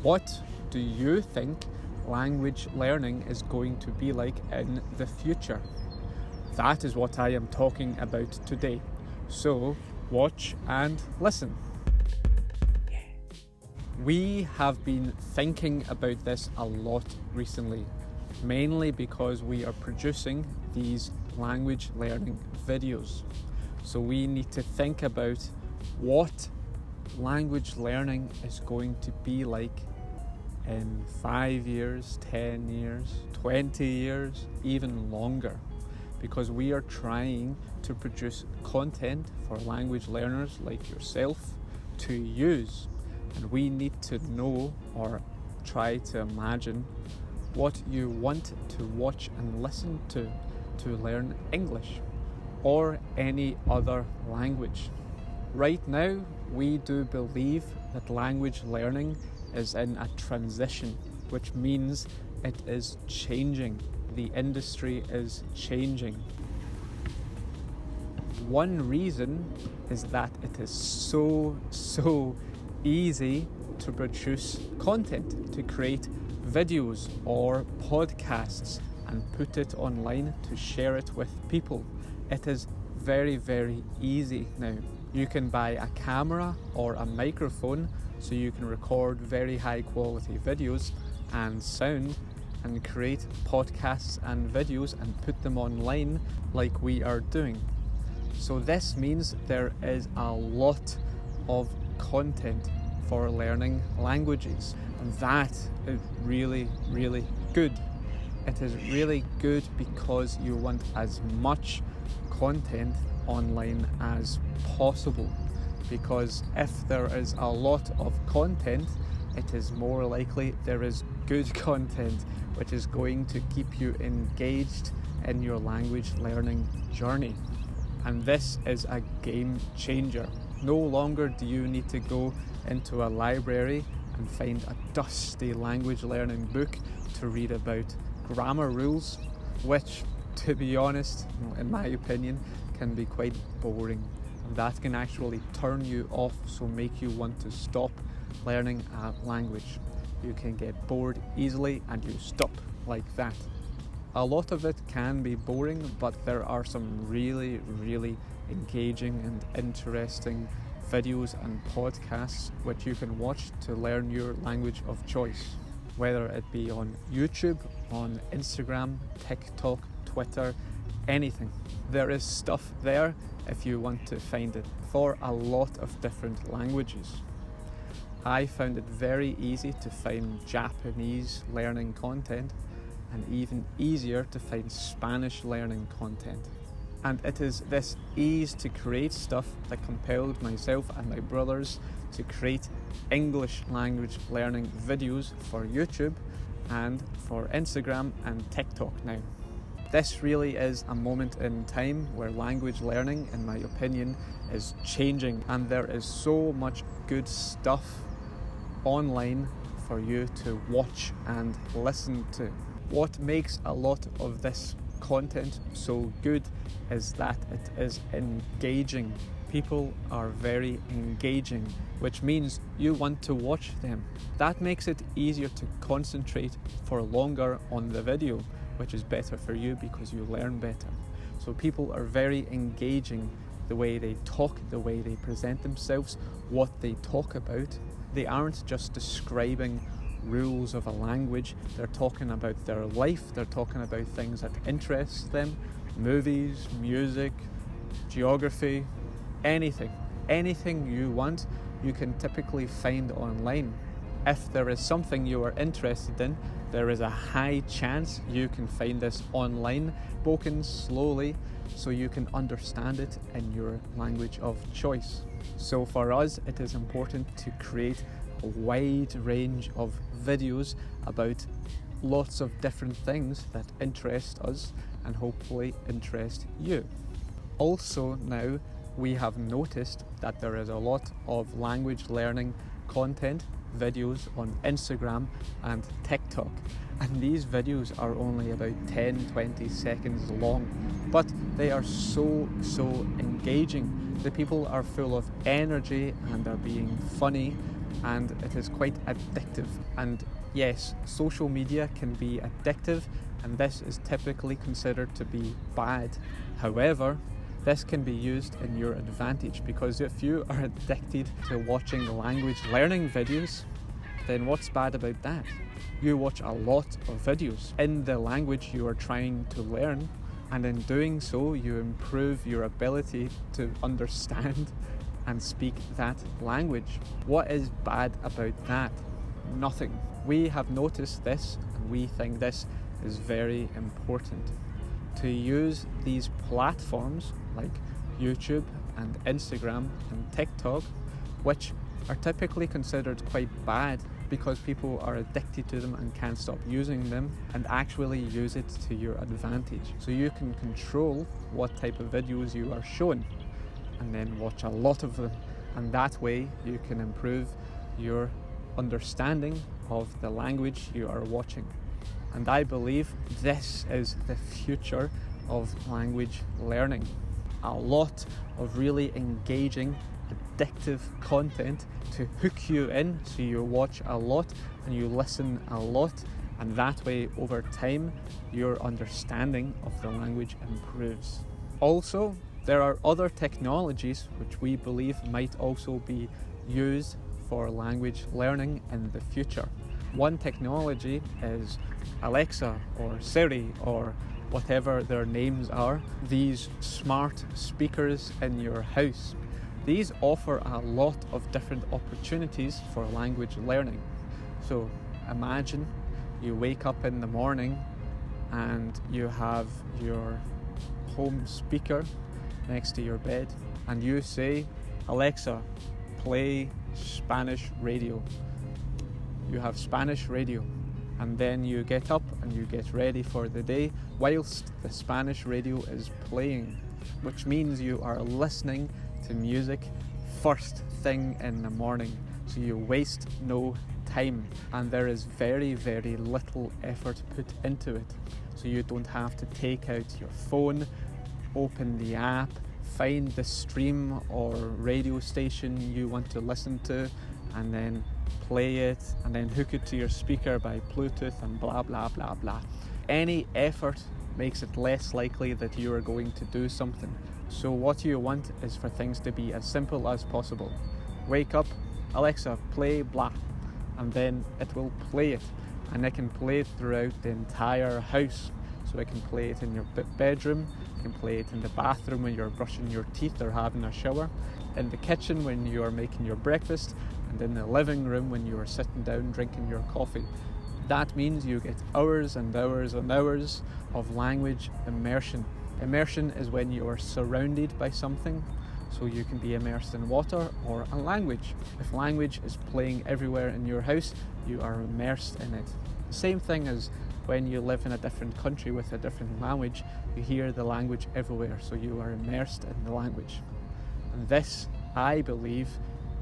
What do you think language learning is going to be like in the future? That is what I am talking about today. So watch and listen. We have been thinking about this a lot recently, mainly because we are producing these language learning videos. So we need to think about what language learning is going to be like in 5 years, 10 years, 20 years, even longer. Because we are trying to produce content for language learners like yourself to use. And we need to know or try to imagine what you want to watch and listen to learn English or any other language. Right now, we do believe that language learning is in a transition, which means it is changing. The industry is changing. One reason is that it is so easy to produce content, to create videos or podcasts and put it online to share it with people. It is very easy now. You can buy a camera or a microphone so you can record very high quality videos and sound and create podcasts and videos and put them online like we are doing. So this means there is a lot of content for learning languages, and that is really good. It is really good because you want as much content online as possible, because if there is a lot of content, it is more likely there is good content which is going to keep you engaged in your language learning journey. And this is a game changer. No longer do you need to go into a library and find a dusty language learning book to read about grammar rules, which, to be honest, in my opinion, can be quite boring. And that can actually turn you off, so make you want to stop learning a language. You can get bored easily and you stop like that. A lot of it can be boring, but there are some really engaging and interesting videos and podcasts which you can watch to learn your language of choice, whether it be on YouTube, on Instagram, TikTok, Twitter, anything. There is stuff there if you want to find it for a lot of different languages. I found it very easy to find Japanese learning content and even easier to find Spanish learning content. And it is this ease to create stuff that compelled myself and my brothers to create English language learning videos for YouTube and for Instagram and TikTok now. This really is a moment in time where language learning, in my opinion, is changing, and there is so much good stuff online for you to watch and listen to. What makes a lot of this content so good is that it is engaging. People are very engaging, which means you want to watch them. That makes it easier to concentrate for longer on the video, which is better for you because you learn better. So people are very engaging, the way they talk, the way they present themselves, what they talk about. They aren't just describing rules of a language, they're talking about their life, they're talking about things that interest them, movies, music, geography, anything you want, you can typically find online. If there is something you are interested in, there is a high chance you can find this online, spoken slowly, so you can understand it in your language of choice. So for us, it is important to create a wide range of videos about lots of different things that interest us and hopefully interest you. Also now, we have noticed that there is a lot of language learning content videos on Instagram and TikTok, and these videos are only about 10-20 seconds long, but they are so engaging. The people are full of energy and are being funny, and it is quite addictive. And yes, social media can be addictive, and this is typically considered to be bad. However, this can be used in your advantage, because if you are addicted to watching language learning videos, then what's bad about that? You watch a lot of videos in the language you are trying to learn, and in doing so you improve your ability to understand and speak that language. What is bad about that? Nothing. We have noticed this, and we think this is very important. To use these platforms like YouTube and Instagram and TikTok, which are typically considered quite bad because people are addicted to them and can't stop using them, and actually use it to your advantage. So you can control what type of videos you are shown and then watch a lot of them, and that way you can improve your understanding of the language you are watching. And I believe this is the future of language learning. A lot of really engaging, addictive content to hook you in, so you watch a lot and you listen a lot, and that way over time your understanding of the language improves. Also, there are other technologies which we believe might also be used for language learning in the future. One technology is Alexa or Siri or whatever their names are, these smart speakers in your house. These offer a lot of different opportunities for language learning. So imagine you wake up in the morning and you have your home speaker next to your bed, and you say, "Alexa, play Spanish radio." You have Spanish radio, and then you get up and you get ready for the day whilst the Spanish radio is playing, which means you are listening to music first thing in the morning. So you waste no time, and there is very, very little effort put into it. So you don't have to take out your phone, open the app, find the stream or radio station you want to listen to, and then play it, and then hook it to your speaker by Bluetooth, and blah blah blah blah. Any effort makes it less likely that you are going to do something. So what you want is for things to be as simple as possible. Wake up, Alexa, play blah, and then it will play it, and it can play it throughout the entire house. So it can play it in your bedroom, it can play it in the bathroom when you're brushing your teeth or having a shower, in the kitchen when you are making your breakfast, and in the living room when you are sitting down drinking your coffee. That means you get hours and hours and hours of language immersion. Immersion is when you are surrounded by something, so you can be immersed in water or a language. If language is playing everywhere in your house, you are immersed in it. Same thing as when you live in a different country with a different language, you hear the language everywhere, so you are immersed in the language. And this, I believe,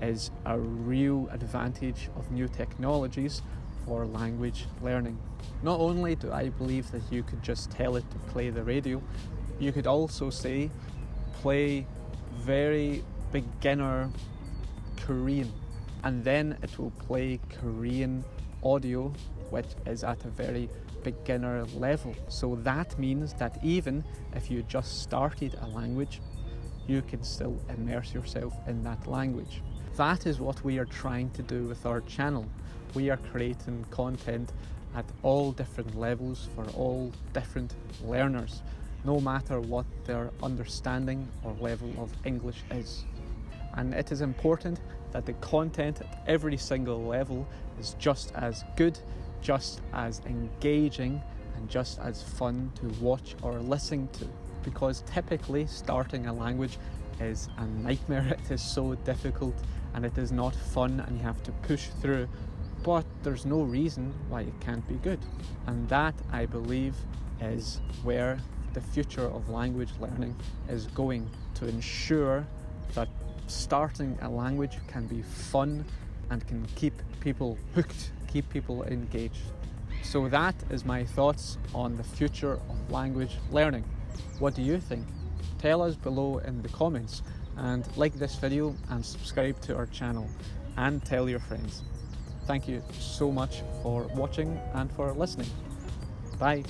is a real advantage of new technologies for language learning. Not only do I believe that you could just tell it to play the radio, you could also say, play very beginner Korean, and then it will play Korean audio, which is at a very beginner level. So that means that even if you just started a language, you can still immerse yourself in that language. That is what we are trying to do with our channel. We are creating content at all different levels for all different learners, no matter what their understanding or level of English is. And it is important that the content at every single level is just as good, just as engaging, and just as fun to watch or listen to. Because typically starting a language is a nightmare. It is so difficult and it is not fun, and you have to push through, but there's no reason why it can't be good. And that, I believe, is where the future of language learning is going, to ensure that starting a language can be fun and can keep people hooked, keep people engaged. So that is my thoughts on the future of language learning. What do you think? Tell us below in the comments, and like this video and subscribe to our channel. and tell your friends. Thank you so much for watching and for listening. Bye.